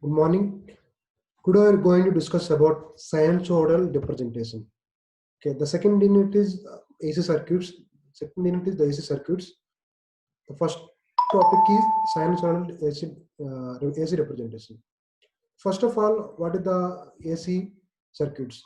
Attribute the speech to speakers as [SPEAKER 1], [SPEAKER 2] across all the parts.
[SPEAKER 1] Good morning. Today we are going to discuss about sinusoidal representation. Okay, the second unit is AC circuits. Second unit is the AC circuits. The first topic is sinusoidal AC representation. First of all, what is the AC circuits?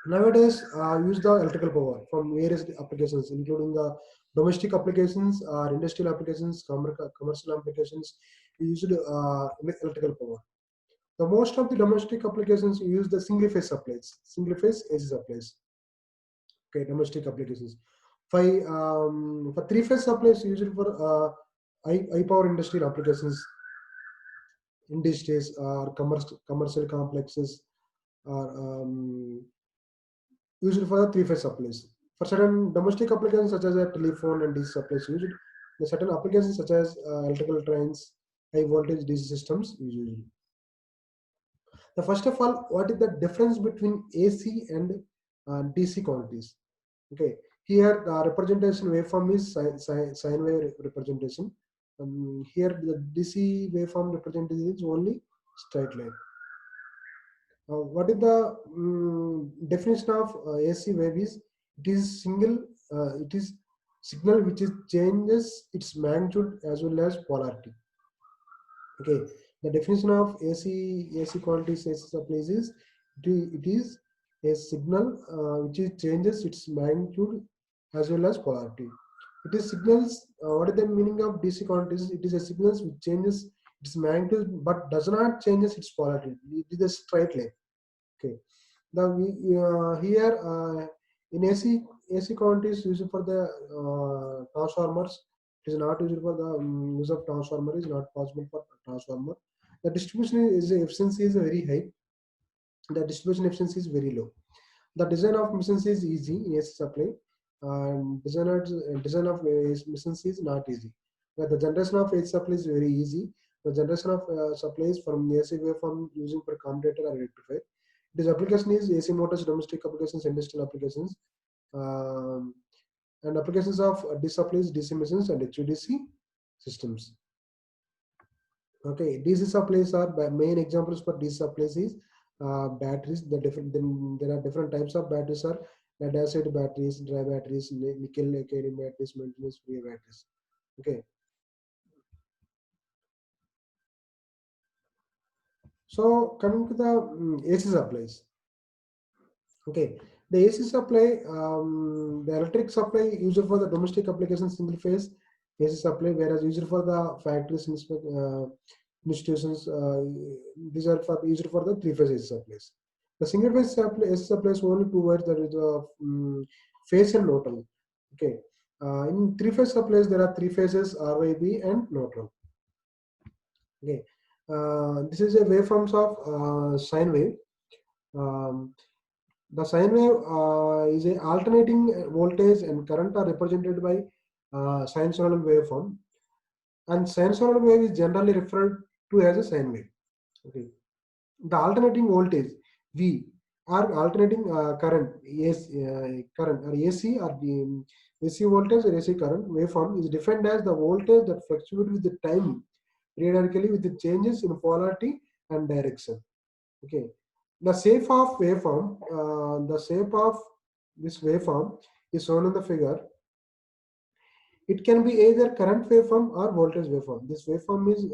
[SPEAKER 1] Nowadays, use the electrical power from various applications, including the domestic applications, industrial applications, commercial applications. Used electrical power. The most of the domestic applications use the single phase supplies, single phase AC supplies. Okay, domestic applications. For three phase supplies used for high power industrial applications, industries or commercial complexes are used for the three phase supplies. For certain domestic applications such as a telephone and DC supplies used, the certain applications such as electrical trains, high voltage DC systems used. The first of all, what is the difference between AC and DC quantities? Okay, here the representation waveform is sine wave representation. Here the DC waveform representation is only straight line. What is the definition of AC wave is? It is single. It is signal which is changes its magnitude as well as polarity. Okay, the definition of AC quantities AC supplies is it is a signal which is changes its magnitude as well as polarity. It is signals. What is the meaning of DC quantities? It is a signals which changes its magnitude but does not changes its polarity. It is a straight line. Okay. Here in AC quantities used for the transformers. It is not used for the use of transformer. Is not possible for transformer. The distribution is efficiency is very high. The distribution efficiency is very low. The design of machines is easy in AC supply, and design of machines is not easy. But the generation of AC supply is very easy. The generation of supplies from AC waveform using for commutator or rectifier. This application is AC motors, domestic applications, industrial applications, um, and applications of DC supplies, DC machines, and HVDC systems. Okay, DC supplies are main examples for DC supplies is batteries. Then there are different types of batteries are lead acid batteries, dry batteries, nickel cadmium batteries, maintenance free batteries. Okay, so coming to the AC supplies. Okay, the AC supply, the electric supply used for the domestic applications single phase AC supply, whereas used for the factories institutions, these are used for the three phase AC supplies. The single phase supply AC supplies only two wires, that is the phase and neutral. Okay, in three phase supplies there are three phases RYB and neutral. Okay, this is a waveforms of sine wave. Um, the sine wave is a alternating voltage and current are represented by sinusoidal waveform, and sinusoidal wave is generally referred to as a sine wave. Okay, the alternating voltage V or alternating current current or AC or the AC voltage or AC current waveform is defined as the voltage that fluctuates with the time periodically with the changes in polarity and direction. Okay, the shape of waveform, the shape of this waveform is shown in the figure. It can be either current waveform or voltage waveform. This waveform is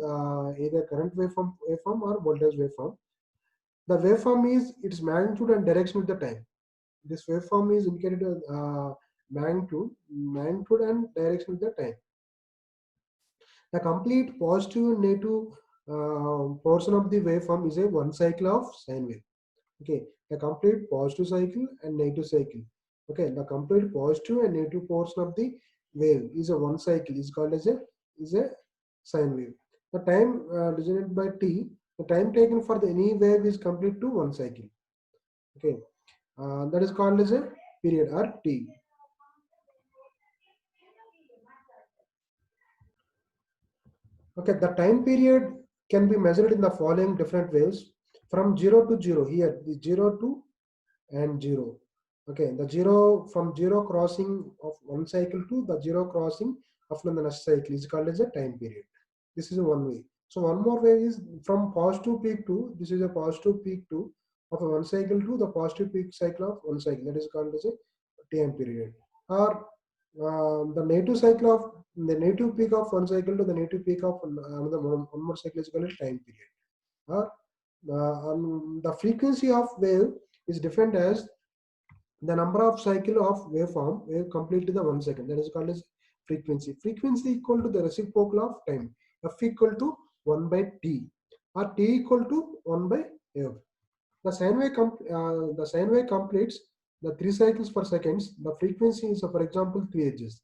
[SPEAKER 1] either current waveform or voltage waveform. The waveform is its magnitude and direction with the time. This waveform is indicated magnitude and direction with the time. The complete positive and negative portion of the waveform is a one cycle of sine wave. Okay, the complete positive cycle and negative cycle. Okay, the complete positive and negative portion of the wave is a one cycle, is called as a sine wave. The time designated by t, the time taken for the any wave is complete to one cycle. Okay, that is called as a period or t. Okay, the time period can be measured in the following different ways. From 0 to 0, here the 0 to and 0. Okay, the 0 from 0 crossing of one cycle to the 0 crossing of the next cycle is called as a time period. This is one way. So one more way is from positive peak to, this is a positive peak to of a one cycle to the positive peak cycle of one cycle. That is called as a time period. Or the negative cycle of the negative peak of one cycle to the negative peak of another one more cycle is called a time period. Or the frequency of wave is defined as the number of cycle of waveform wave complete to the 1 second. That is called as frequency. Frequency equal to the reciprocal of time. F equal to 1 by t, or t equal to 1 by f. The sine wave completes the 3 cycles per seconds. The frequency is, for example, 3 edges.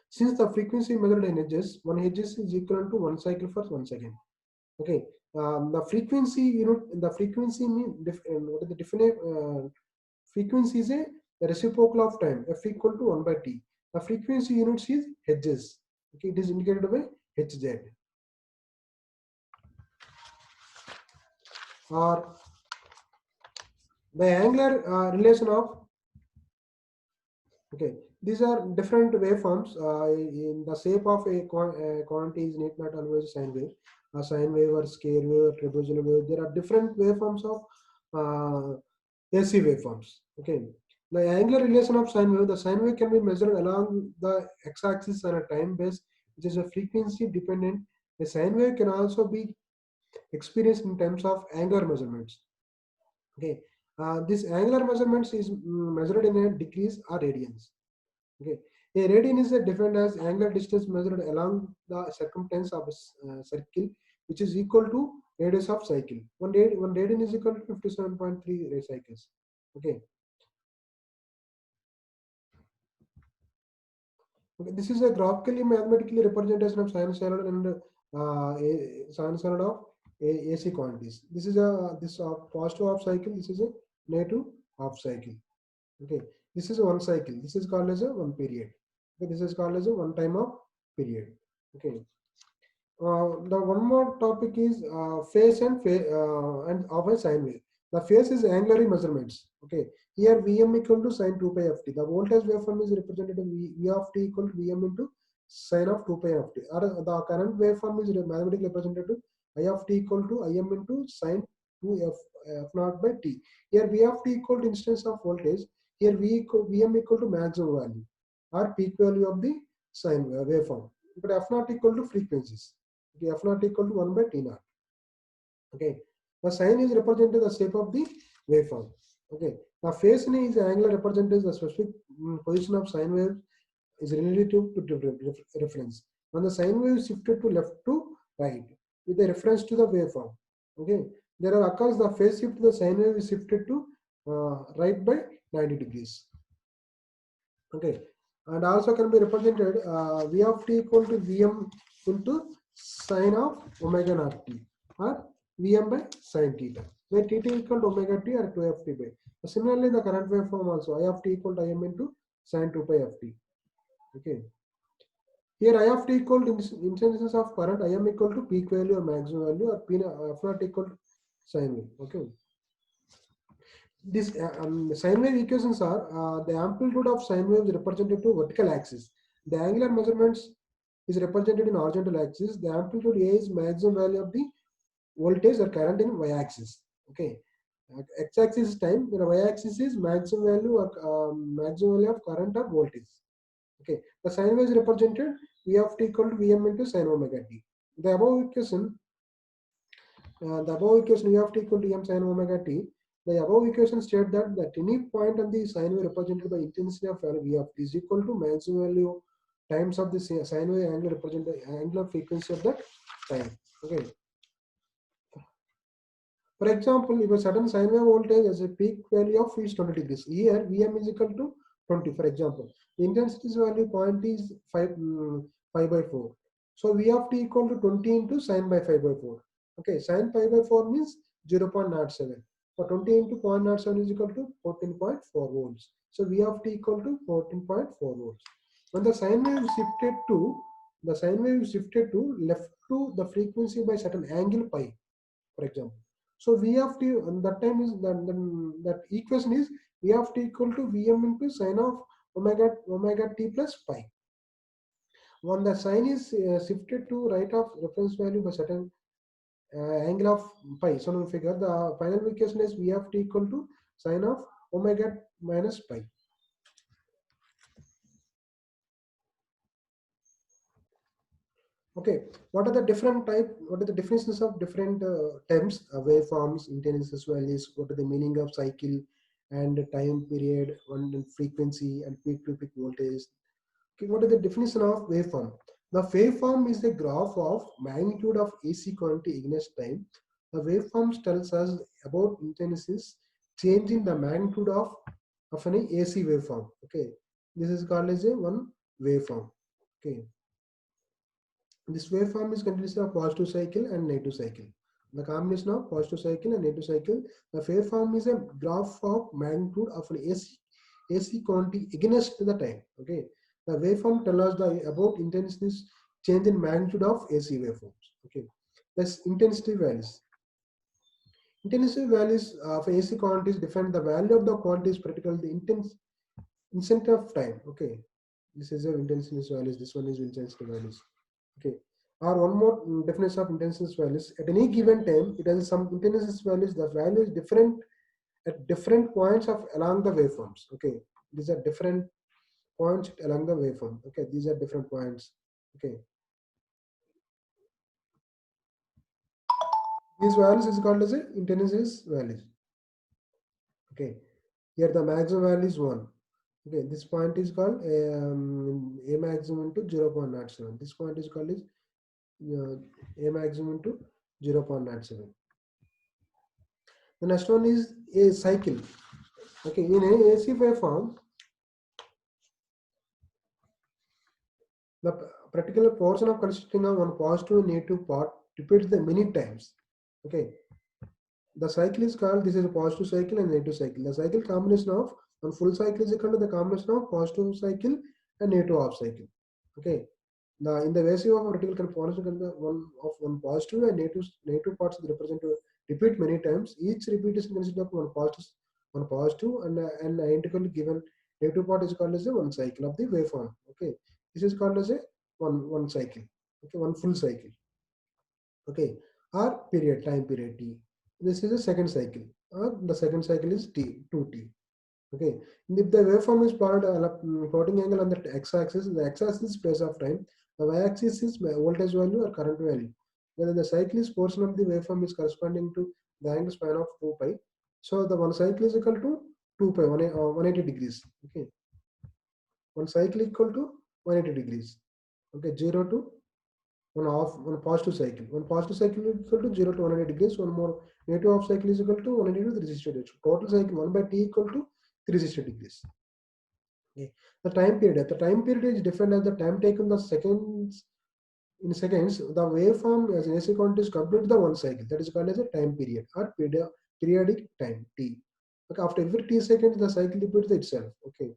[SPEAKER 1] Since the frequency measured in edges, 1 edges is equal to 1 cycle for 1 second. Okay. The frequency unit, the frequency mean what is the definite frequency is a the reciprocal of time. F equal to 1 by t. The frequency units is hertz. Okay, it is indicated by Hz. Or the angular relation of, okay, these are different waveforms in the shape of a quantity is not always sine wave. A sine wave or square wave or trapezoidal wave. There are different waveforms of AC waveforms. Okay. The angular relation of sine wave, the sine wave can be measured along the x-axis on a time base, which is a frequency dependent. The sine wave can also be experienced in terms of angular measurements. Okay, this angular measurements is measured in a degrees or radians. Okay, a radian is defined as angular distance measured along the circumference of a circle, which is equal to radius of cycle. One radian is equal to 57.3 cycles. Okay. Okay, this is a graphically mathematically representation of sinusoidal and sinusoidal of AC quantities. This is a positive half cycle. This is a negative half cycle. Okay, this is one cycle. This is called as a one period. Okay, this is called as a one time of period. Okay. The one more topic is phase and of a sine wave. The phase is angular measurements. Okay. Here Vm equal to sine 2 pi of t. The voltage waveform is represented as V of t equal to Vm into sine of 2 pi of t. Or the current waveform is mathematically represented to I of t equal to Im into sine 2 f naught by t. Here V of t equal to instance of voltage. Here Vm equal to maximum value or peak value of the sine waveform. But f naught equal to frequencies. Okay, f naught equal to 1 by t naught. Okay, the sine is represented the shape of the waveform. Okay, the phase is angular represents the specific position of sine wave is relative to reference. When the sine wave is shifted to left to right with a reference to the waveform. Okay, there occurs the phase shift. The sine wave is shifted to right by 90 degrees. Okay, and also can be represented V of t equal to Vm into sine of omega naught t, or Vm by sine theta, where theta equal to omega t or 2 f t by. Similarly, the current waveform also I of t equal to Im into sine 2 pi f t. Okay. Here I of t equal to instances of current, Im equal to peak value or maximum value, or P f naught equal to sine wave. Okay. This sine wave equations are the amplitude of sine wave is represented to vertical axis. The angular measurements is represented in horizontal axis. The amplitude A is maximum value of the voltage or current in y-axis. Okay, x-axis is time. The y-axis is maximum value or maximum value of current or voltage. Okay, the sine wave is represented V of t equal to Vm into sine omega t. The above equation V of t equal to m sine omega t. The above equation state that at any point on the sine wave represented by intensity of V of t is equal to maximum value times of the sine wave angle represent the angular frequency of that time. Okay. For example, if a certain sine wave voltage has a peak value of is 20 degrees, here Vm is equal to 20. For example, the intensity value point is 5 by 4. So V of t equal to 20 into sine by 5 by 4. Okay, sine pi by 4 means 0.07. So 20 into 0.07 is equal to 14.4 volts. So V of t equal to 14.4 volts. When the sine wave shifted to left to the frequency by certain angle pi, for example. So V of t that time is that equation is V of t equal to Vm into sine of omega t plus pi. when the sign is shifted to right of reference value by certain angle of pi. So now we figure the final equation is v of t equal to sine of omega minus pi. Okay, what are the different type? What are the definitions of different terms, waveforms, intensities values? What are the meaning of cycle and time period, and frequency and peak-to-peak voltage? Okay, what is the definition of waveform? The waveform is a graph of magnitude of AC quantity against time. The waveform tells us about intensities change in the magnitude of an AC waveform. Okay, this is called as a one waveform. Okay. This waveform is continuously of positive cycle and negative cycle. The combination of positive cycle and negative cycle. The waveform is a graph of magnitude of an AC quantity against the time. Okay. The waveform tells us about intensity change in magnitude of AC waveforms. Okay. Thus intensity values. Intensity values of AC quantities define the value of the quantity is particularly the instant of time. Okay. This is a intensity values. This one is intensity values. Okay. Or one more definition of intensity values. At any given time, it has some intensity values. The value is different at different points of along the waveforms. Okay. These are different points along the waveform. Okay. These are different points. Okay. These values is called as a intensity values. Okay. Here the maximum value is 1. Okay. This point is called a maximum into 0.07. This point is called as a maximum into 0.07. The next one is a cycle. Okay, in a AC waveform, the particular portion of consisting of one positive and negative part repeats the many times. Okay, the cycle is called, this is a positive cycle and negative cycle. The cycle combination of one full cycle is equal to the combination of positive cycle and negative half cycle. Okay, in the ratio of a particular component, one positive and negative parts is represented to repeat many times. Each repetition consists of one positive and identically given negative part is called as a one cycle of the waveform. Okay, this is called as a one cycle. Okay, one full cycle. Okay, or time period t. This is a second cycle. The second cycle is t 2t. Okay, if the waveform is plotting angle on the x-axis, the x-axis is space of time, the y-axis is voltage value or current value. Whether the cyclist portion of the waveform is corresponding to the angle span of 2 pi. So the one cycle is equal to 2 pi, 180 degrees. Okay, one cycle equal to 180 degrees. Okay, 0 to one positive cycle. One positive cycle is equal to 0 to 180 degrees. One more negative half cycle is equal to 180 to 360 degrees. Total cycle 1 by t equal to 360 degrees. Okay. The time period. The time period is defined as the time taken the seconds. In seconds, the waveform as an AC quantity is complete the one cycle. That is called as a time period or periodic time t. Okay. After every t seconds, the cycle repeats itself. Okay.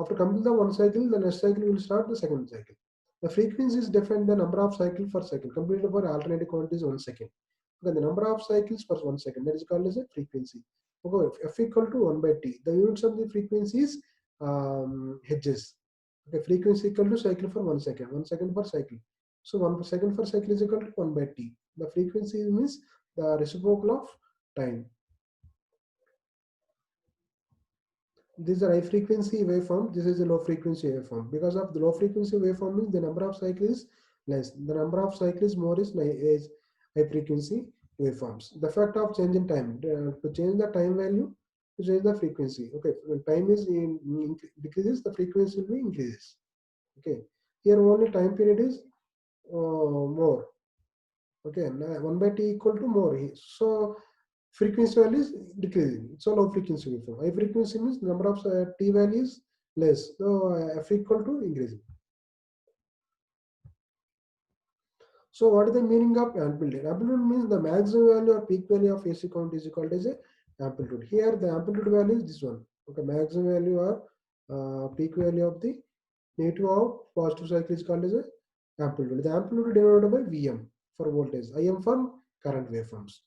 [SPEAKER 1] After completing the one cycle, the next cycle will start the second cycle. The frequency is defined the number of cycles per second. Completed for alternating quantities 1 second. Okay, the number of cycles per 1 second, that is called as a frequency. Okay, f equal to 1 by t. The units of the frequency is hertz. Okay, frequency equal to cycle for 1 second. 1 second per cycle. So 1 second per cycle is equal to 1 by t. The frequency means the reciprocal of time. This is a high frequency waveform. This is a low frequency waveform. Because of the low frequency waveform means the number of cycles is less. The number of cycles more is high frequency waveforms. The fact of change in time to change the time value to change the frequency. Okay, when time is decreases, the frequency will be increases. Okay, here only time period is more. Okay, 1 by t equal to more. So frequency value is decreasing. It's a low frequency waveform. High frequency means number of t values less. So f equal to increasing. So what is the meaning of amplitude? Amplitude means the maximum value or peak value of AC count is equal to a amplitude. Here the amplitude value is this one. Okay, maximum value or peak value of the negative of positive cycle is called as a amplitude. The amplitude denoted by Vm for voltage, Im for current waveforms.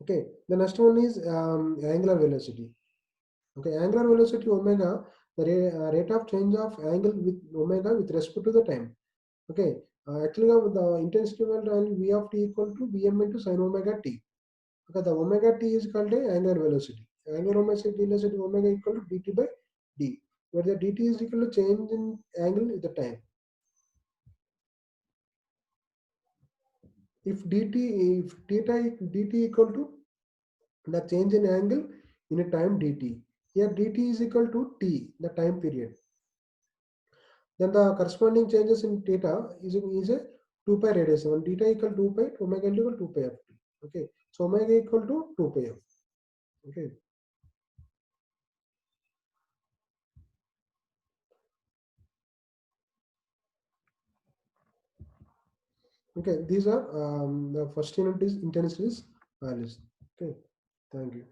[SPEAKER 1] Okay, the next one is angular velocity. Okay, angular velocity omega the rate of change of angle with omega with respect to the time. Okay, actually the intensity value V of t equal to Vm into sin omega t. Okay, the omega t is called a angular velocity. Angular velocity omega equal to dt by d, where the dt is equal to change in angle with the time. If dt equal to the change in angle in a time dt, here dt is equal to t, the time period. Then the corresponding changes in theta is a 2 pi radius. When theta equal to 2 pi, omega equal to 2 pi f t. Okay, so omega equal to 2 pi f. Okay. Okay, these are the first unit is intensities values. Okay, thank you.